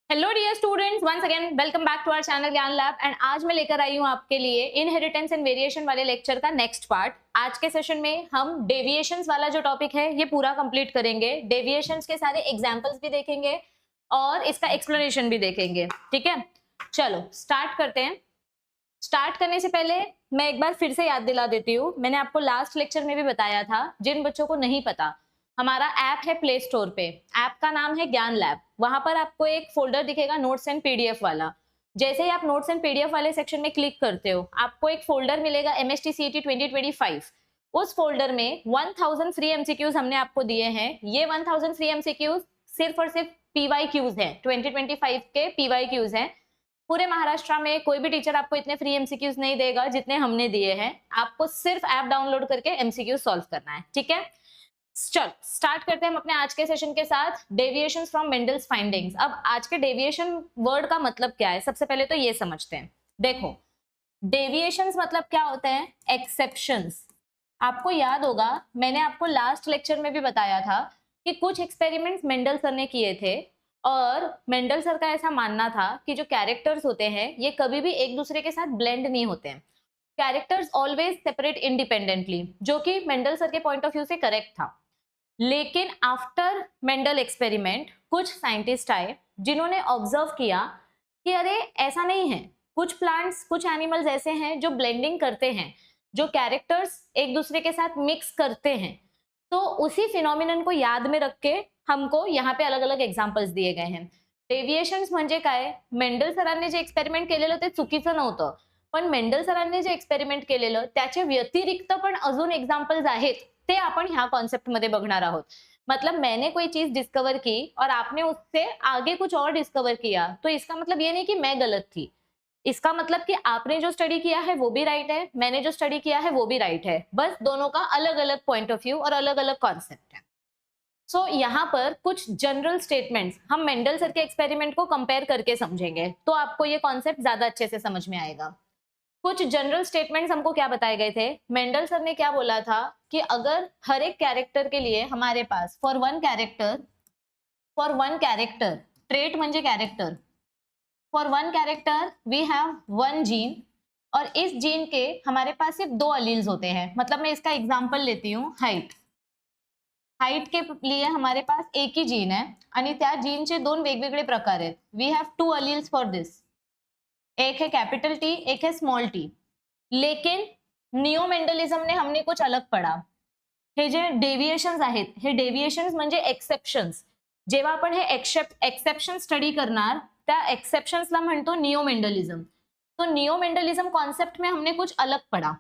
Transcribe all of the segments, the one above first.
Hello dear students, once again welcome back to our channel Gyan lab. And आज मैं लेकर आई हूँ आपके लिए इनहेरिटेंस एंड वेरिएशन वाले लेक्चर का नेक्स्ट पार्ट। आज के सेशन में हम डेविएशंस वाला जो टॉपिक है ये पूरा कंप्लीट करेंगे। डेविएशंस के सारे एग्जांपल्स भी देखेंगे और इसका एक्सप्लेनेशन भी देखेंगे। ठीक है, चलो स्टार्ट करते हैं। स्टार्ट करने से पहले मैं एक बार फिर से याद दिला देती हूँ, मैंने आपको लास्ट लेक्चर में भी बताया था, जिन बच्चों को नहीं पता, हमारा ऐप है प्ले स्टोर पे, ऐप का नाम है ज्ञान लैब। वहां पर आपको एक फोल्डर दिखेगा नोट्स एंड पीडीएफ वाला। जैसे ही आप नोट्स एंड पीडीएफ वाले सेक्शन में क्लिक करते हो, आपको एक फोल्डर मिलेगा MST CET 2025। उस फोल्डर में 1000 फ्री एमसीक्यूज हमने आपको दिए हैं। ये 1000 फ्री एमसीक्यूज सिर्फ और सिर्फ PYQs हैं, 2025 के PYQs हैं। पूरे महाराष्ट्र में कोई भी टीचर आपको इतने फ्री एमसीक्यूज नहीं देगा जितने हमने दिए हैं। आपको सिर्फ ऐप डाउनलोड करके एमसीक्यूज सॉल्व करना है। ठीक है, चल स्टार्ट करते हैं हम अपने आज के सेशन के साथ, डेविएशंस फ्रॉम मेंडल्स फाइंडिंग्स। अब आज के डेविएशन वर्ड का मतलब क्या है, सबसे पहले तो ये समझते हैं। देखो, डेविएशंस मतलब क्या होते हैं? एक्सेप्शंस। आपको याद होगा, मैंने आपको लास्ट लेक्चर में भी बताया था कि कुछ एक्सपेरिमेंट्स मेंडल सर ने किए थे और मेंडल सर का ऐसा मानना था कि जो कैरेक्टर्स होते हैं ये कभी भी एक दूसरे के साथ ब्लेंड नहीं होते हैं। कैरेक्टर्स ऑलवेज सेपरेट इंडिपेंडेंटली, जो कि मेंडल सर के पॉइंट ऑफ व्यू से करेक्ट था। लेकिन आफ्टर मेंडल एक्सपेरिमेंट कुछ साइंटिस्ट आए जिन्होंने ऑब्जर्व किया कि अरे ऐसा नहीं है, कुछ प्लांट्स, कुछ एनिमल्स ऐसे हैं जो ब्लेंडिंग करते हैं, जो कैरेक्टर्स एक दूसरे के साथ मिक्स करते हैं। तो उसी फिनोमिनन को याद में रख के हमको यहाँ पे अलग अलग एक्झाम्पल्स दिए गए हैं। डेविएशन्स म्हणजे काय? मेंडल सरांनी जे एक्सपेरिमेंट केलेलं ते चुकीचं नव्हतं, पण मेंडल सरांनी जे एक्सपेरिमेंट केलेलं त्याचे व्यतिरिक्त पण अजून एक्झाम्पल्स आहेत, ते आपण ह्या कॉन्सेप्ट मध्ये बघणार आहोत। मतलब मैंने कोई चीज डिस्कवर की और आपने उससे आगे कुछ और डिस्कवर किया, तो इसका मतलब ये नहीं कि मैं गलत थी। इसका मतलब कि आपने जो स्टडी किया है वो भी राइट है, मैंने जो स्टडी किया है वो भी राइट है, बस दोनों का अलग अलग पॉइंट ऑफ व्यू और अलग अलग कॉन्सेप्ट है। सो यहाँ पर कुछ जनरल स्टेटमेंट्स हम मेंडल सर के एक्सपेरिमेंट को कंपेयर करके समझेंगे, तो आपको ये कॉन्सेप्ट ज्यादा अच्छे से समझ में आएगा। कुछ जनरल स्टेटमेंट्स हमको क्या बताए गए थे? मेंडल सर ने क्या बोला था कि अगर हर एक कैरेक्टर के लिए हमारे पास फॉर वन कैरेक्टर, ट्रेट म्हणजे character, for one character we have one gene, और इस जीन के हमारे पास सिर्फ 2 अलील्स होते हैं। मतलब मैं इसका एग्जांपल लेती हूँ, हाइट के लिए हमारे पास एक ही जीन है आणि त्या जीनचे 2 वेगवेगळे प्रकार आहेत। We have 2 alleles for this, एक है कैपिटल टी, एक है स्मॉल टी। लेकिन निओ मेंडलिझम ने हमने कुछ अलग पडा। हे जे डेविएशन्स आहेत, हे डेविएशन्स म्हणजे एक्सेप्शन्स। जेव्हा आपण हे एक्सेप्शन स्टडी करणार, त्या एक्सेप्शन्सला म्हणतो निओ मेंडलिझम। तो निओ मेंडलिज्म कॉन्सेप्ट में हमने कुछ अलग पढ़ा।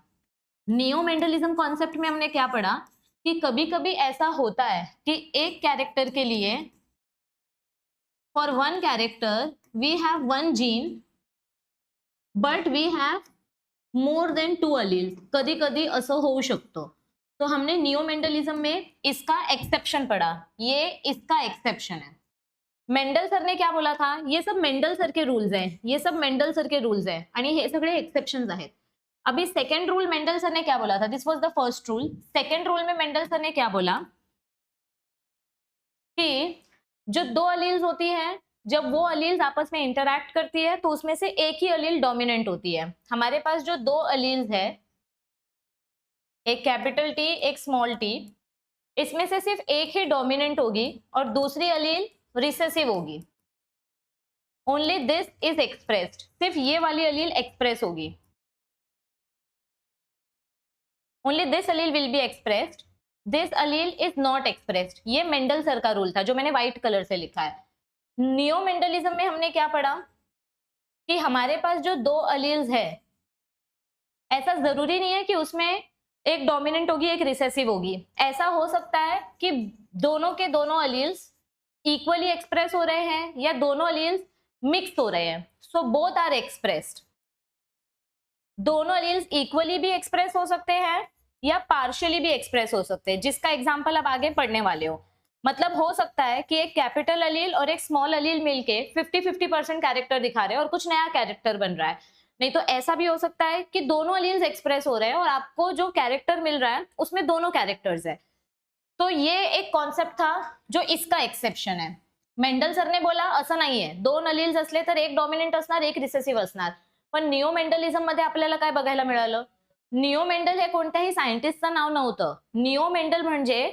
निओ मेंडलिज्म कॉन्सेप्ट में हमने क्या पढ़ा कि कभी कभी ऐसा होता है कि एक कैरेक्टर के लिए for one character we have one gene but we have more than 2 alleles. कभी कभी असं होऊ शकतो। तो हमने निओ मेंडलिज्म में इसका एक्सेप्शन पढ़ा, ये इसका एक्सेप्शन है। मेंडल सर ने क्या बोला था? ये सब मेंडल सर के रूल्स हैं, ये सब मेंडल सर के रूल्स हैं आणि हे सगळे एक्सेप्शंस आहेत। अभी सेकंड रूल मेंडल सर ने क्या बोला था? This was the first rule. Second rule में मेंडल सर ने क्या बोला कि जो 2 अलील्स होती है, जब वो अलील्स आपस में इंटरैक्ट करती है तो उसमें से एक ही अलील डोमिनेंट होती है। हमारे पास जो 2 अलील्स है, एक कैपिटल टी, एक स्मॉल टी, इसमें से सिर्फ एक ही डोमिनेंट होगी और दूसरी अलील रिसेसिव होगी। ओनली दिस इज एक्सप्रेस्ड, सिर्फ ये वाली अलील एक्सप्रेस होगी। Only this allele will be expressed, this allele is not expressed. ये मेंडल सर का रूल था जो मैंने व्हाइट कलर से लिखा है। नियो मेंडलिज्म में हमने क्या पढ़ा कि हमारे पास जो 2 अलील्स है, ऐसा जरूरी नहीं है कि उसमें एक डोमिनेंट होगी एक रिसेसिव होगी। ऐसा हो सकता है कि दोनों के दोनों अलील्स इक्वली एक्सप्रेस हो रहे हैं या दोनों अलील्स मिक्स हो रहे हैं। So both are expressed. दोनों अलील्स इक्वली भी एक्सप्रेस हो सकते हैं या पार्शियली भी एक्सप्रेस हो सकते हैं, जिसका एग्जांपल आप आगे पढ़ने वाले हो। मतलब हो सकता है कि एक कैपिटल अलील और एक स्मॉल अलील मिलके 50-50% कैरेक्टर दिखा रहे हैं और कुछ नया कैरेक्टर बन रहा है। नहीं तो ऐसा भी हो सकता है कि दोनों अलील्स एक्सप्रेस हो रहे हैं और आपको जो कैरेक्टर मिल रहा है उसमें दोनों कैरेक्टर्स है। तो ये एक कॉन्सेप्ट था जो इसका एक्सेप्शन है। मेंडल सरने बोला असं नाहीये, 2 अलिल्स असले तर एक डॉमिनंट असणार, एक रिसेसिव्ह असणार. पण निओ मेंडलिझम मध्ये आपल्याला काय बघायला मिळालं? निओ मेंडल हे कोणत्याही सायंटिस्टचं नाव नव्हतं. निओ मेंडल म्हणजे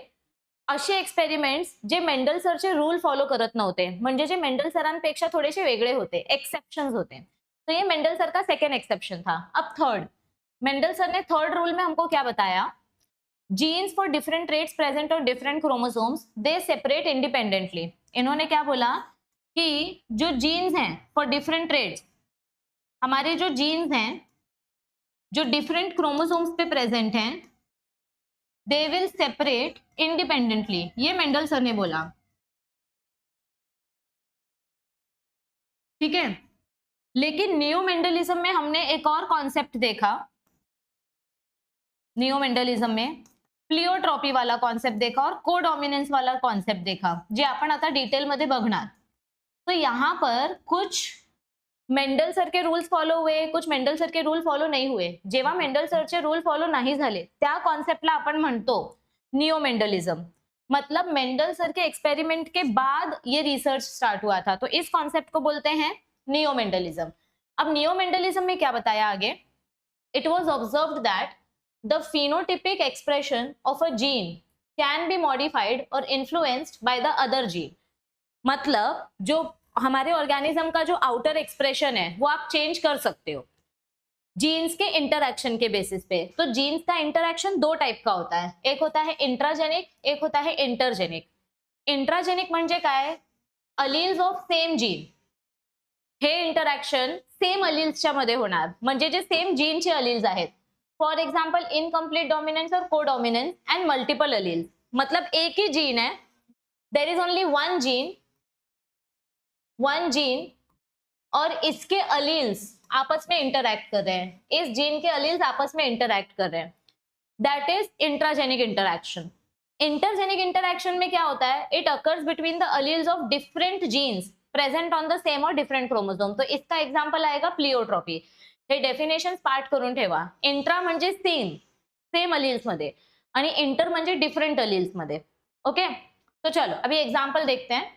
असे एक्सपेरिमेंट्स जे मेंडल सरचे रूल फॉलो करत नव्हते, म्हणजे जे मेंडल सरांपेक्षा थोडेसे वेगळे होते, एक्सेप्शंस होते. तो ये मेंडल सर का सेकेंड एक्सेप्शन था. अब थर्ड, मेंडल सर ने थर्ड रूल में हमको क्या बताया? Genes for different traits present और different chromosomes they separate independently. इन्होंने क्या बोला कि जो जीन्स हैं फॉर डिफरेंट ट्रेट्स, हमारे जो जीन्स हैं जो डिफरेंट क्रोमोसोम्स पे प्रेजेंट हैं, दे विल सेपरेट इंडिपेंडेंटली. ये मेंडल सर ने बोला. ठीक है, लेकिन नियो मेंडलिज्म में हमने एक और कॉन्सेप्ट देखा. नियो मेंडलिज्म में प्लिओट्रॉपी वाला कॉन्सेप्ट देखा और कोडॉमिनेंस वाला कॉन्सेप्ट देखा, जे आपण आता डिटेल मध्ये बघणार. तो यहाँ पर कुछ मेंडल सर के रूल्स फॉलो हुए, कुछ मेंडल सर के रूल फॉलो नहीं हुए. जेव्हा मेंडल सरचे रूल फॉलो नाही झाले त्या कॉन्सेप्टला आपण म्हणतो नियो मेंडलिज्म. मतलब मेंडल सर के एक्सपेरिमेंट के बाद ये रिसर्च स्टार्ट हुआ था, तो इस कॉन्सेप्ट को बोलते हैं नियो मेंडलिज्म. अब नियो मेंडलिज्म में क्या बताया आगे? It was observed that the phenotypic expression of a gene can be modified or influenced by the other gene. मतलब जो हमारे ऑर्गेनिज्म का जो आउटर एक्सप्रेशन है वो आप चेंज कर सकते हो जीन्स के इंटरैक्शन के बेसिस पे. तो जीन्स का इंटरैक्शन दो टाइप का होता है, एक होता है इंट्राजेनिक, एक होता है इंटरजेनिक. इंट्राजेनिक म्हणजे काय? अलील्स ऑफ सेम जीन हे इंटरॅक्शन सेम अलील्सच्या मध्ये होणार, म्हणजे जे सेम जीनचे अलील्स आहेत. फॉर एग्जाम्पल इनकम्प्लीट डोमिनेंस और कोडोमिनेंस एंड मल्टीपल अलील्स. मतलब एक ही जीन है, there is only one gene और इसके अलील्स आपस में इंटरैक्ट कर रहे हैं, इस जीन के अलील्स आपस में इंटरैक्ट कर रहे हैं. That is intragenic interaction. Intergenic interaction में क्या होता है? It occurs between the alleles of different genes present on the same और डिफरेंट क्रोमोसोम. तो इसका एग्जाम्पल आएगा प्लिओट्रॉपी. हे डेफिनेशन पार्ट करून ठेवा. इंट्रा म्हणजे सेम अलील्स मध्ये आणि इंटर म्हणजे डिफरेंट अलील्स मध्ये. ओके, तो चलो अभी एग्जाम्पल देखते हैं.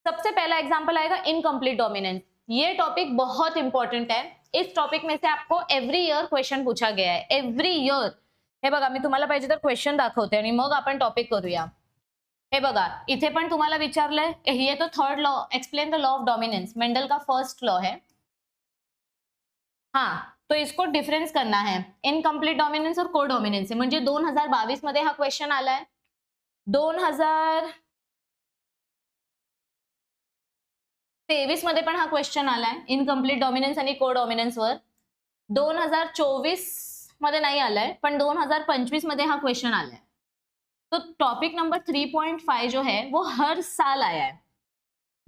सबसे पहला एग्जाम्पल आएगा इनकम्प्लीट डोमिनेंस. ये टॉपिक बहुत इंपॉर्टेंट है. इस टॉपिक में से आपको एव्हरी इयर क्वेश्चन पूछा गया है, एव्हरी इयर. हे बघा, मी तुम्हाला पाहिजे तर क्वेश्चन दाखवते आणि मग आपण टॉपिक करूया. हे बघा, इथे पण तुम्हाला विचारलंय, ये तो third law, explain the law of dominance, Mendel का फर्स्ट लॉ है. हाँ, तो इसको डिफरेंस करना है इनकम्प्लीट डोमिनेंस और कोडॉमिनेंस. म्हणजे 2022 मध्ये हा क्वेश्चन आलाय. 2023 मध्ये पण हा क्वेश्चन आलाय इनकम्प्लीट डोमिनेंस आणि कोडॉमिनेंस वर. 2024 मध्ये नाही आलाय, पण 2025 मध्ये हा क्वेश्चन आलाय. तो टॉपिक नंबर 3.5 जो है वो हर साल आया है.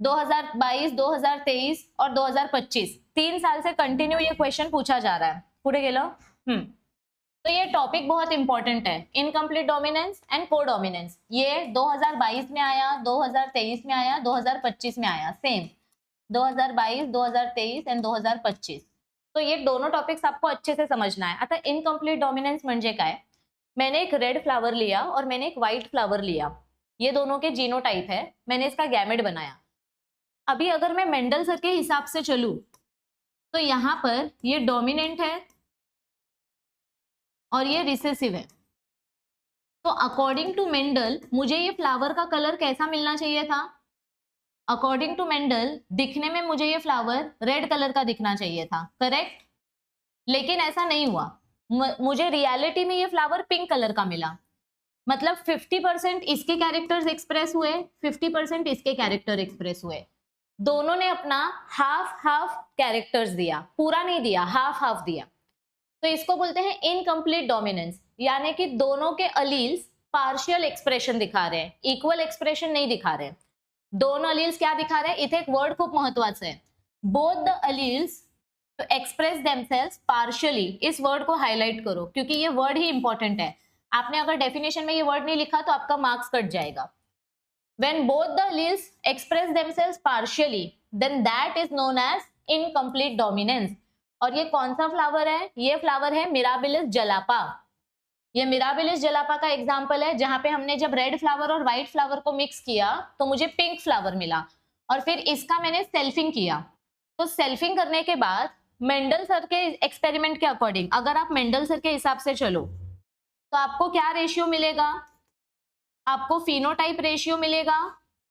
2022, 2023 और 2025 3 साल से कंटिन्यू ये क्वेश्चन पूछा जा रहा है. पुढे गेलो. तो ये टॉपिक बहुत इंपॉर्टेंट है, इनकम्प्लीट डोमिनेंस एंड कोडोमिनेंस. ये 2022 में आया, 2023 में आया, 2025 में आया. Same 2022, 2023 and 2025. तो ये दोनों टॉपिक्स आपको अच्छे से समझना है. आता इनकम्प्लीट डोमिनेंस म्हणजे काय? मैंने एक रेड फ्लावर लिया और मैंने एक व्हाइट फ्लावर लिया. ये दोनों के जीनोटाइप है, मैंने इसका गैमेट बनाया. अभी अगर मैं मेंडल सर के हिसाब से चलूं तो यहां पर ये डोमिनेंट है और ये रिसेसिव है. तो अकॉर्डिंग टू मेंडल मुझे ये फ्लावर का कलर कैसा मिलना चाहिए था? अकॉर्डिंग टू मेंडल दिखने में मुझे ये फ्लावर रेड कलर का दिखना चाहिए था, करेक्ट? लेकिन ऐसा नहीं हुआ. मुझे रियलिटी में ये फ्लावर पिंक कलर का मिला. मतलब 50% इसके कैरेक्टर्स एक्सप्रेस हुए, 50% इसके कैरेक्टर एक्सप्रेस हुए. दोनों ने अपना हाफ कैरेक्टर्स दिया, पूरा नहीं दिया, हाफ दिया. तो इसको बोलते हैं इनकम्प्लीट डोमिनेंस. यानी कि दोनों के अलील्स पार्शियल एक्सप्रेशन दिखा रहे हैं, इक्वल एक्सप्रेशन नहीं दिखा रहे. दोनों अलील्स क्या दिखा रहे हैं? इथे एक वर्ड खूप महत्वाचं आहे, both the alleles to express themselves partially. इस वर्ड को हाईलाइट करो क्योंकि ये वर्ड ही इंपॉर्टेंट है. आपने अगर डेफिनेशन में ये वर्ड नहीं लिखा तो आपका मार्क्स कट जाएगा. When both the alleles express themselves partially, then that is known as incomplete dominance. और ये कौन सा फ्लावर है? ये फ्लावर है मिराबिलिस जलापा. ये मिराबिलिस जलापा का एग्जाम्पल है, जहां पे हमने जब रेड फ्लावर और व्हाइट फ्लावर को मिक्स किया तो मुझे पिंक फ्लावर मिला, और फिर इसका मैंने सेल्फिंग किया। तो सेल्फिंग करने के बाद मेंडल सर के एक्सपेरिमेंट के अकॉर्डिंग, अगर आप मेंडल सर के हिसाब से चलो तो आपको क्या रेशियो मिलेगा, आपको फिनोटाइप रेशियो मिलेगा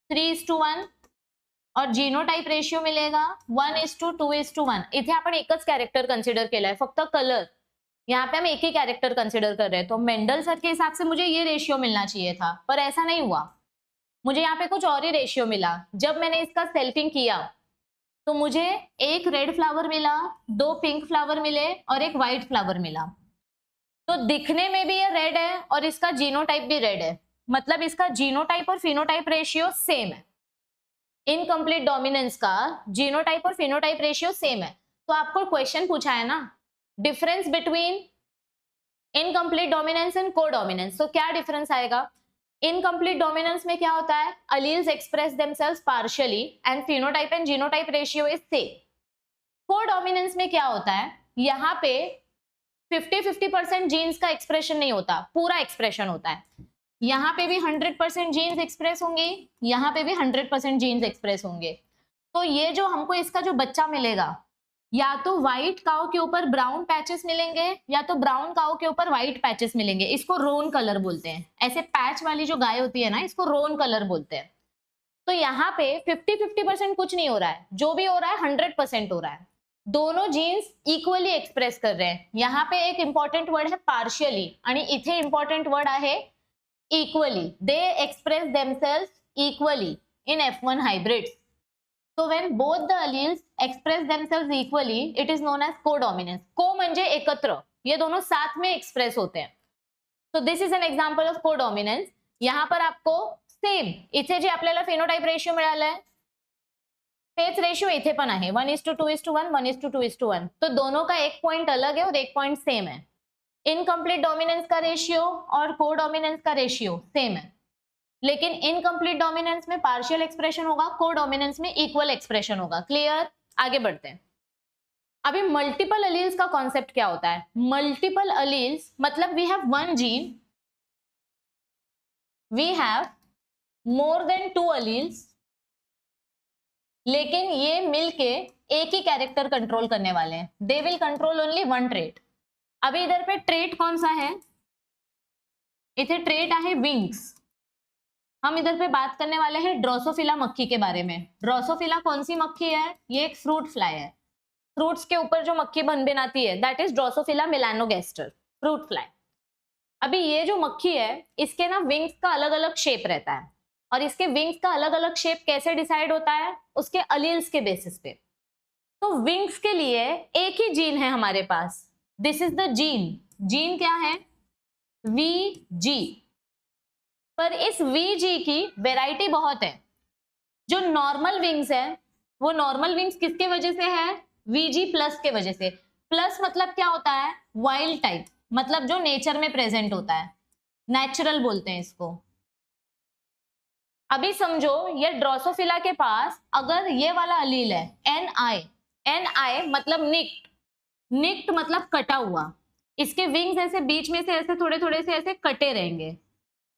3:1 और जीनोटाइप रेशियो मिलेगा 1:2:1। इथे आपण एकच कॅरेक्टर कन्सिडर केलाय, फक्त कलर, यहाँ पे हम एक ही कैरेक्टर कंसिडर कर रहे हैं। तो मेंडल सर के हिसाब से मुझे ये रेशियो मिलना चाहिए था, पर ऐसा नहीं हुआ, मुझे यहाँ पे कुछ और ही रेशियो मिला। जब मैंने इसका सेल्फिंग किया तो मुझे एक रेड फ्लावर मिला, 2 पिंक फ्लावर मिले और एक व्हाइट फ्लावर मिला। तो दिखने में भी ये रेड है और इसका जीनोटाइप भी रेड है, मतलब इसका जीनोटाइप और फिनोटाइप रेशियो सेम है। इनकम्प्लीट डोमिनेंस का जीनोटाइप और फिनोटाइप रेशियो सेम है। तो आपको क्वेश्चन पूछा है ना, difference between incomplete dominance and codominance, तो क्या डिफरेंस आएगा? इनकम्प्लीट डोमिनेंस में क्या होता है, alleles express themselves partially and phenotype and genotype ratio is same. Codominance में क्या होता है, यहाँ पे 50-50% जीन्स का एक्सप्रेशन नहीं होता, पूरा एक्सप्रेशन होता है। यहाँ पे भी 100% जीन्स एक्सप्रेस होंगे, यहाँ पे भी 100% जीन्स एक्सप्रेस होंगे। तो ये जो हमको इसका जो बच्चा मिलेगा, या तो व्हाइट काउ के ऊपर ब्राउन पैचेस मिलेंगे या तो ब्राउन काउ के ऊपर व्हाइट पैचेस मिलेंगे। इसको रोन कलर बोलते हैं। ऐसे पैच वाली जो गाय होती है ना, इसको रोन कलर बोलते हैं। तो यहाँ पे 50-50% कुछ नहीं हो रहा है, जो भी हो रहा है 100% हो रहा है। दोनों जीन्स इक्वली एक्सप्रेस कर रहे हैं। यहाँ पे एक इंपॉर्टंट वर्ड है पार्शियली आणि इथे इंपॉर्टंट वर्ड आहे equally. They express themselves equally in F1 hybrids. So when both the alleles express themselves equally, it is known as codominance. Co म्हणजे एकत्र, ये दोनों साथ में एक्सप्रेस होते हैं। So this is an example of codominance. यहाँ पर आपको सेम इथे जे आपल्याला फिनोटाइप रेशियो मिळालाय तेच रेशियो इथे पण आहे 1:2:1 1:2:1। तो दोनों का एक पॉइंट अलग है और एक पॉइंट सेम है। इनकम्प्लीट डोमिनेंस का रेशियो और कोडोमिनेंस का रेशियो सेम है, लेकिन इनकम्प्लीट डोमिनेंस में पार्शियल एक्सप्रेशन होगा, कोडोमिनेंस में इक्वल एक्सप्रेशन होगा। क्लियर? आगे बढ़ते हैं। अभी मल्टीपल अलील्स का कॉन्सेप्ट क्या होता है? मल्टीपल अलील्स मतलब we have one gene, we have more than 2 alleles, लेकिन ये मिलके एक ही कैरेक्टर कंट्रोल करने वाले हैं। They will control only one trait. अभी इधर पे ट्रेट कौन सा है? इथे ट्रेट आहे विंग्स। हम इधर पे बात करने वाले हैं ड्रोसोफिला मक्खी के बारे में। ड्रोसोफिला कौन सी मक्खी है? ये एक फ्रूट फ्लाई है। फ्रूट्स के ऊपर जो मक्खी बनाती है that is drosophila melanogaster, fruit fly. अभी ये जो मक्खी है इसके ना विंग्स का अलग अलग शेप रहता है, और इसके विंग्स का अलग अलग शेप कैसे डिसाइड होता है? उसके अलील्स के बेसिस पे। तो विंग्स के लिए एक ही जीन है हमारे पास, this is the gene. Gene क्या है? VG। पर इस VG की वेराइटी बहुत है। जो नॉर्मल विंग्स है वो नॉर्मल विंग्स किसके वजह से है? VG प्लस के वजह से। प्लस मतलब क्या होता है? वाइल्ड टाइप, मतलब जो नेचर में प्रेजेंट होता है, नेचुरल बोलते हैं इसको। अभी समझो ये ड्रोसोफिला के पास अगर ये वाला अलील है NI मतलब निक्ट, निक्ट मतलब कटा हुआ। इसके विंग्स ऐसे बीच में से ऐसे थोड़े थोड़े से ऐसे कटे रहेंगे।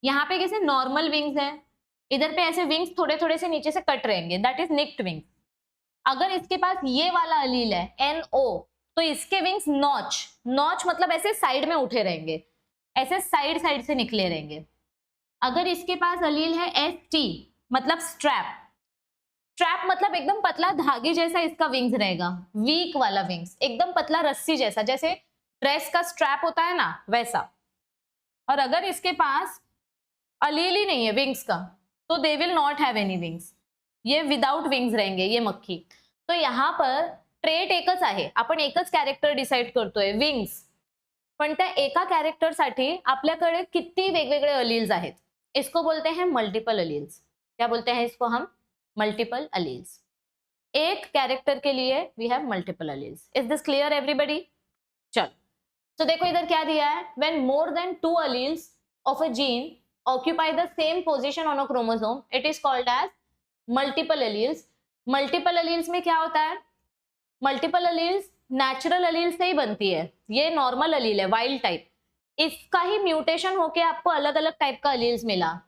यहाँ पे कैसे नॉर्मल विंग्स है, इधर पे ऐसे विंग्स थोड़े थोड़े से नीचे से कट रहेंगे, दैट इज निक्ट विंग्स। अगर इसके पास ये वाला अलील है NO, तो इसके विंग्स नॉच, नॉच मतलब ऐसे साइड में उठे रहेंगे, ऐसे साइड साइड से निकले रहेंगे। अगर इसके पास अलील है ST मतलब स्ट्रैप, स्ट्रैप मतलब एकदम पतला धागे जैसा इसका विंग्स रहेगा, वीक वाला विंग्स, एकदम पतला रस्सी जैसा, जैसे ड्रेस का स्ट्रैप होता है ना वैसा। और अगर इसके पास अलील ही नहीं है विंग्स का, तो they will not have any wings, ये विदाउट विंग्स रहेंगे ये मक्खी। तो यहाँ पर ट्रेट एकच आहे, आपण एकच कॅरेक्टर डिसाइड करतोय विंग्स, पण त्या एका कॅरेक्टरसाठी आपल्याकडे किती वेगवेगळे अलील्स आहेत, इसको बोलते हैं मल्टीपल अलील्स। क्या बोलते हैं इसको हम? Multiple alleles. एक कैरेक्टर के लिए we have multiple alleles. Is this clear everybody? चलो तो देखो इधर क्या दिया है, when more than 2 alleles of a gene occupy the same position on a chromosome, it is called as multiple alleles. multiple alleles में क्या होता है? multiple alleles नेचुरल अलील से ही बनती है, ये नॉर्मल अलील है वाइल्ड टाइप, इसका ही म्यूटेशन होके आपको अलग अलग टाइप का अलील्स मिला।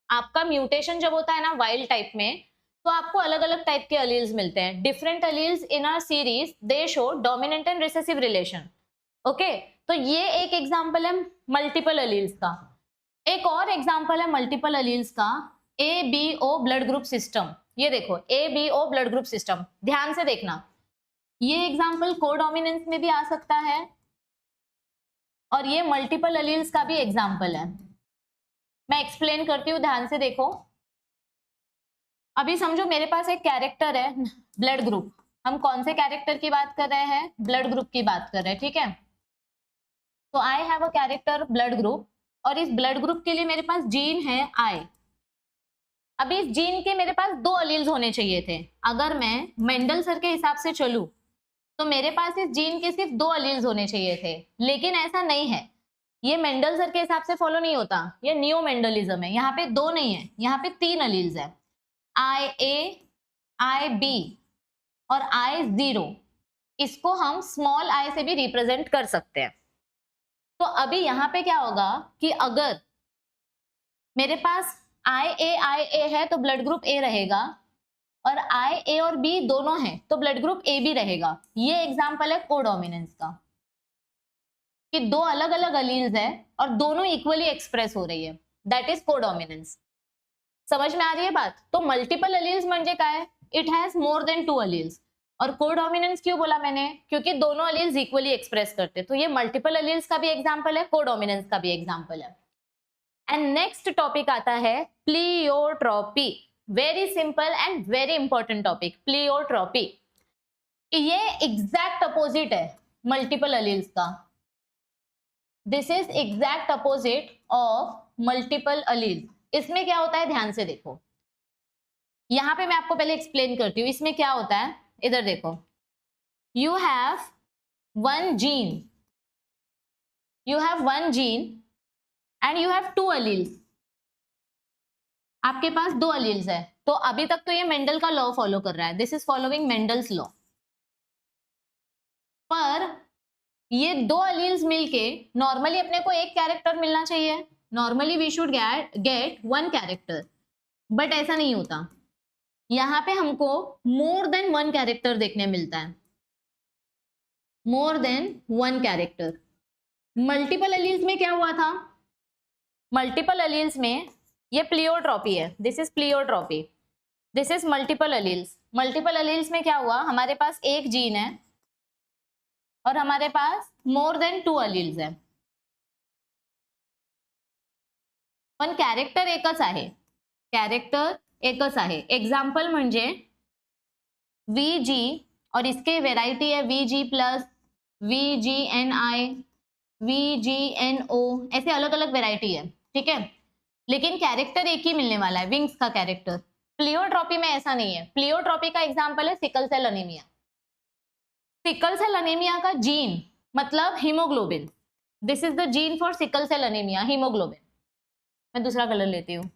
आपका म्यूटेशन जब होता है ना वाइल्ड टाइप में, तो आपको अलग अलग टाइप के अलील्स मिलते हैं। Different alleles in a series they show dominant and recessive relation. Okay, तो ये एक एग्जांपल है मल्टीपल अलील्स का। एक और एग्जांपल है मल्टीपल अलील्स का, ABO ब्लड ग्रुप सिस्टम। ये देखो ABO ब्लड ग्रुप सिस्टम, ध्यान से देखना। ये एग्जांपल कोडोमिनेंस में भी आ सकता है और ये मल्टीपल अलील्स का भी एग्जांपल है। मैं एक्सप्लेन करती हूँ, ध्यान से देखो। अभी समझो मेरे पास एक कैरेक्टर है ब्लड ग्रुप। हम कौन से कैरेक्टर की बात कर रहे हैं? ब्लड ग्रुप की बात कर रहे हैं, ठीक है। तो I have a character blood group, और इस ब्लड ग्रुप के लिए मेरे पास जीन है आई। अभी इस जीन के मेरे पास 2 अलील्स होने चाहिए थे। अगर मैं मेंडल सर के हिसाब से चलूं तो मेरे पास इस जीन के सिर्फ 2 अलील्स होने चाहिए थे, लेकिन ऐसा नहीं है। ये मेंडल सर के हिसाब से फॉलो नहीं होता, ये न्यू मेंडलिज्म है। यहाँ पे 2 नहीं है, यहाँ पे 3 अलील्स है, IA, IB और I0। इसको हम स्मॉल i से भी रिप्रेजेंट कर सकते हैं। तो अभी यहाँ पे क्या होगा कि अगर मेरे पास IA है तो ब्लड ग्रुप A रहेगा, और IA और B दोनों हैं तो ब्लड ग्रुप AB रहेगा। ये एग्जांपल है कोडोमिनेंस का, कि 2 अलग अलग अलील्स है और दोनों इक्वली एक्सप्रेस हो रही है, दैट इज कोडोमिनेंस। समझ में आ रही है बात? तो मल्टीपल अलील्स म्हणजे काय? It has more than 2 alleles. और कोडोमिनेंस क्यों बोला मैंने? क्योंकि दोनों अलील्स इक्वली एक्सप्रेस करते। तो ये मल्टीपल अलील्स का भी एग्जांपल है, कोडोमिनेंस का भी एग्जांपल है। एंड नेक्स्ट टॉपिक आता है pleiotropy. Very simple and very important topic, pleiotropy. ये एग्जैक्ट अपोजिट है मल्टीपल अलील्स का। This is exact opposite of multiple alleles. इसमें क्या होता है, ध्यान से देखो। यहां पे मैं आपको पहले एक्सप्लेन करती हूँ इसमें क्या होता है। इधर देखो, you have one gene, and you have 2 alleles. आपके पास 2 अलील्स है। तो अभी तक तो ये मेंडल का लॉ फॉलो कर रहा है, this is following Mendel's law. पर ये 2 अलील्स मिलके नॉर्मली अपने को एक कैरेक्टर मिलना चाहिए। Normally we should get 1 character, but ऐसा नहीं होता। यहाँ पे हमको मोर देन 1 कैरेक्टर देखने मिलता है, more than 1 character. Multiple alleles में क्या हुआ था? मल्टीपल अलील्स में ये प्लियोट्रॉपी है, this is pleiotropy, this is multiple alleles. Multiple alleles में क्या हुआ? हमारे पास एक जीन है और हमारे पास मोर देन 2 अलील्स है, पण कॅरेक्टर एकच आहे, कॅरेक्टर एकच आहे। एग्जाम्पल म्हणजे VG और इसके वेराइटी है VG प्लस, VGNI, VGNO, ऐसे अलग अलग वेराइटी है, ठीक है। लेकिन कैरेक्टर एक ही मिलने वाला है, विंग्स का कैरेक्टर। प्लियोट्रॉपी में ऐसा नहीं है। प्लियोट्रॉपी का एग्जाम्पल है sickle cell anaemia. Sickle cell anaemia का जीन मतलब haemoglobin, this is the gene for sickle cell anaemia, haemoglobin. मैं दूसरा कलर लेती हूँ।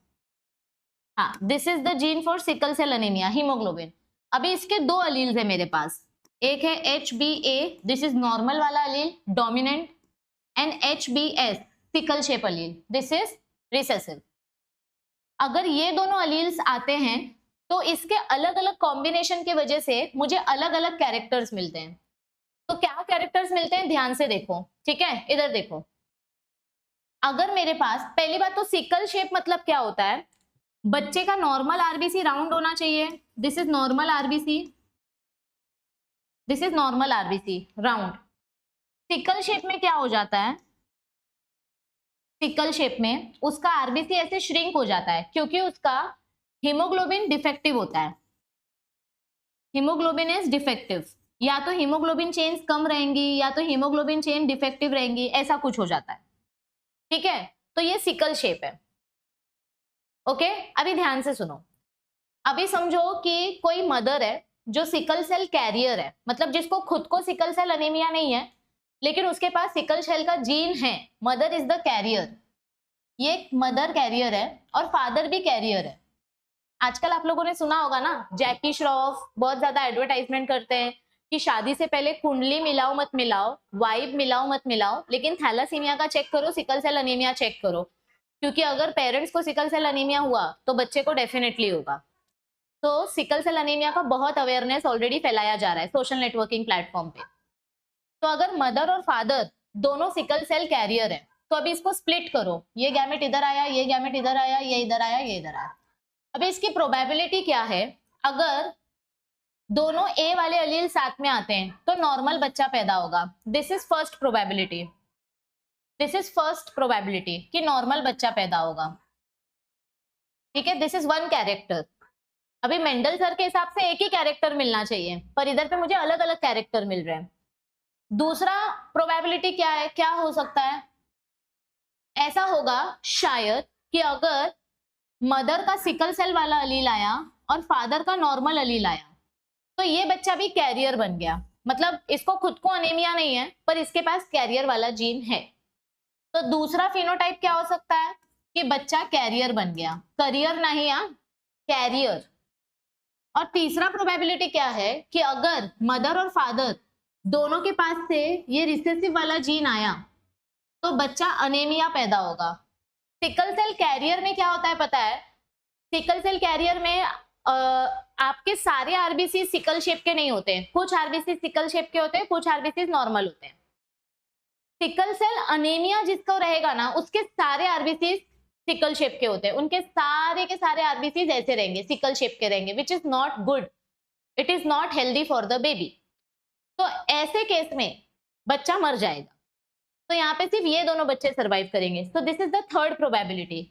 हाँ, this is the gene for sickle cell anaemia, haemoglobin. अभी इसके 2 अलील्स है मेरे पास, एक है HBA, दिस इज नॉर्मल वाला allele dominant, and HBS sickle shape allele, this is recessive. अगर ये दोनों अलील्स आते हैं तो इसके अलग अलग कॉम्बिनेशन की वजह से मुझे अलग अलग कैरेक्टर्स मिलते हैं। तो क्या कैरेक्टर्स मिलते हैं, ध्यान से देखो, ठीक है। इधर देखो, अगर मेरे पास, पहली बात तो सिकल शेप मतलब क्या होता है? बच्चे का नॉर्मल आरबीसी राउंड होना चाहिए, this is normal RBC, this is normal RBC round. Sickle shape में क्या हो जाता है? सिकल शेप में उसका आरबीसी ऐसे श्रिंक हो जाता है क्योंकि उसका हीमोग्लोबिन डिफेक्टिव होता है। हीमोग्लोबिन इज डिफेक्टिव, या तो हीमोग्लोबिन चेन्स कम रहेंगी या तो हीमोग्लोबिन चेन डिफेक्टिव रहेंगी, ऐसा कुछ हो जाता है, ठीक है। तो ये सिकल शेप है, ओके। अभी ध्यान से सुनो। अभी समझो कि कोई मदर है जो सिकल सेल कैरियर है, मतलब जिसको खुद को सिकल सेल अनीमिया नहीं है लेकिन उसके पास सिकल सेल का जीन है। मदर इज द कैरियर, ये मदर कैरियर है और फादर भी कैरियर है। आजकल आप लोगों ने सुना होगा ना, जैकी श्रॉफ बहुत ज्यादा एडवर्टाइजमेंट करते हैं कि शादी से पहले कुंडली मिलाओ मत मिलाओ, वाइब मिलाओ मत मिलाओ, लेकिन थैलासीमिया का चेक करो, सिकल सेल अनीमिया चेक करो, क्योंकि अगर पेरेंट्स को सिकल सेल अनीमिया हुआ तो बच्चे को डेफिनेटली होगा। तो सिकल सेल अनीमिया का बहुत अवेयरनेस ऑलरेडी फैलाया जा रहा है सोशल नेटवर्किंग प्लेटफॉर्म पे। तो अगर मदर और फादर दोनों सिकल सेल कैरियर है तो अभी इसको स्प्लिट करो, ये गैमेट इधर आया, ये गैमेट इधर आया, ये इधर आया, ये इधर आया। अभी इसकी प्रोबेबिलिटी क्या है, अगर दोनों ए वाले अलील साथ में आते हैं तो नॉर्मल बच्चा पैदा होगा। This is first probability, this is first probability कि नॉर्मल बच्चा पैदा होगा। ठीक है, दिस इज वन कैरेक्टर। अभी मेंडल सर के हिसाब से एक ही कैरेक्टर मिलना चाहिए, पर इधर पे मुझे अलग अलग कैरेक्टर मिल रहे हैं। दूसरा प्रोबेबिलिटी क्या है, क्या हो सकता है, ऐसा होगा शायद कि अगर मदर का सिकल सेल वाला अलील आया और फादर का नॉर्मल अलील आया तो ये बच्चा भी कैरियर बन गया। मतलब इसको खुद को अनीमिया नहीं है पर इसके पास कैरियर वाला जीन है। तो दूसरा फिनोटाइप क्या हो सकता है कि बच्चा कैरियर बन गया, करियर नहीं, कैरियर। और तीसरा प्रोबेबिलिटी क्या है कि अगर मदर और फादर दोनों के पास से ये रिसेसिव वाला जीन आया तो बच्चा अनेमिया पैदा होगा। सिकल सेल कैरियर में क्या होता है पता है, सिकल सेल कैरियर में आपके सारे आरबीसी सिकल शेप के नहीं होते, कुछ आरबीसी सिकल शेप के होते हैं, कुछ आरबीसी नॉर्मल होते हैं। सिकल सेल अनेमिया जिसको रहेगा ना उसके सारे आरबीसी सिकल शेप के होते हैं, उनके सारे के सारे आरबीसी ऐसे रहेंगे, सिकल शेप के रहेंगे, which is not good, it is not healthy for the baby. तो ऐसे केस में बच्चा मर जाएगा। तो यहाँ पे सिर्फ ये दोनों बच्चे सरवाइव करेंगे। So this is the third probability,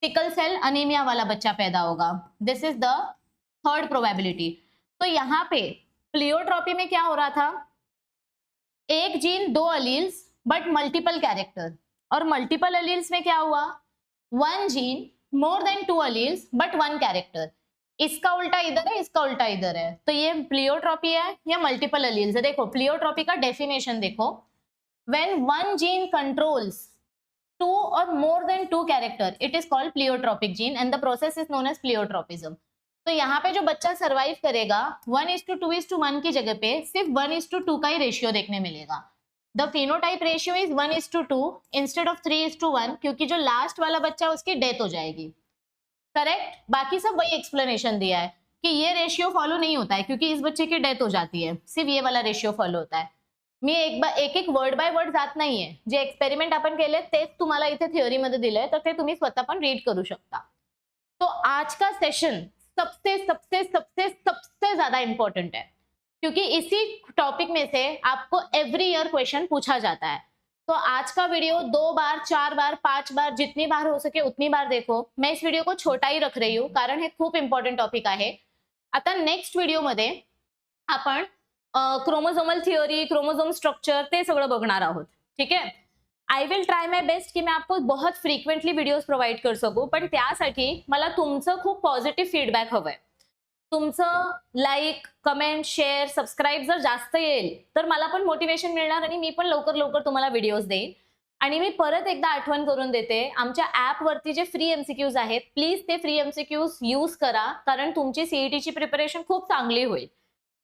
sickle cell anaemia वाला बच्चा पैदा होगा। This is the third probability. तो यहाँ पे प्लियोट्रॉपी में क्या हो रहा था, एक जीन दो अलील्स बट मल्टीपल कैरेक्टर, और मल्टीपल अलील्स में क्या हुआ, one gene more than to alleles but one character. इसका उल्टा इधर है, इसका उल्टा इधर है, तो ये प्लियोट्रॉपी है या मल्टीपल अलील्स है। देखो प्लियोट्रॉपी का डेफिनेशन देखो, when one gene controls two or more than two character it is called pleiotropic gene and the process is known as pleiotropism। तो यहाँ पे जो बच्चा सरवाइव करेगा 1:2:1 की जगह पे सिर्फ 1:2 का ही रेशियो देखने मिलेगा। The phenotype ratio is 1:2 instead of 3:1, क्योंकि जो लास्ट वाला बच्चा उसकी डेथ हो जाएगी। करेक्ट, बाकी सब वही एक्सप्लेनेशन दिया है कि ये रेशियो फॉलो नहीं होता है क्योंकि इस बच्चे की डेथ हो जाती है, सिर्फ ये वाला रेशियो फॉलो होता है। मी एक वर्ड बाय वर्ड जात नाहीये, जे एक्सपेरिमेंट आपण केले तेच तुम्हाला इथे थिअरी मध्ये दिलंय, तर ते तुम्ही स्वतः पण रीड करू शकता। तो आज का सेशन सबसे सबसे सबसे सबसे ज्यादा इंपॉर्टेंट है क्योंकि इसी टॉपिक में से आपको एवरी ईयर क्वेश्चन पूछा जाता है। तो आज का वीडियो 2 बार 4 बार 5 बार जितनी बार हो सके उतनी बार देखो। मैं इस व्हिडिओ को छोटा ही रख रही हूँ कारण हे खूप इम्पॉर्टंट टॉपिक आहे। आता नेक्स्ट व्हिडिओमध्ये आपण क्रोमोझोमल थिअरी, क्रोमोझोम स्ट्रक्चर ते सगळं बघणार आहोत। ठीक आहे, I will try my best की मैं आपको बहुत फ्रिक्वेंटली व्हिडिओज प्रोव्हाइड कर सकू, पण त्यासाठी मला तुमचं खूप पॉझिटिव्ह फीडबॅक हवंय। तुमचं लाईक, कमेंट, शेअर, सबस्क्राईब जर जास्त येईल तर मला पण मोटिवेशन मिळणार आणि मी पण लवकर लवकर तुम्हाला व्हिडिओज देईन। आणि मी परत एकदा आठवण करून देते, आमच्या ऍप वरती जे फ्री एमसीक्यूज आहेत प्लीज ते फ्री एमसीक्यूज यूज करा कारण तुमची सीईटीची प्रिपरेशन खूप चांगली होईल।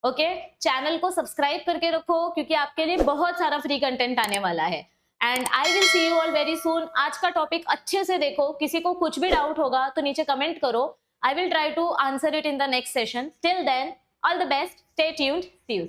ओके, चैनल को सब्सक्राइब करके रखो क्योंकि आपके लिए बहुत सारा फ्री कंटेंट आने वाला है। And I will see you all very soon. आज का टॉपिक अच्छे से देखो, किसी को कुछ भी डाउट होगा तो नीचे कमेंट करो, I will try to answer it in the next session. Till then all the best, stay tuned, see you.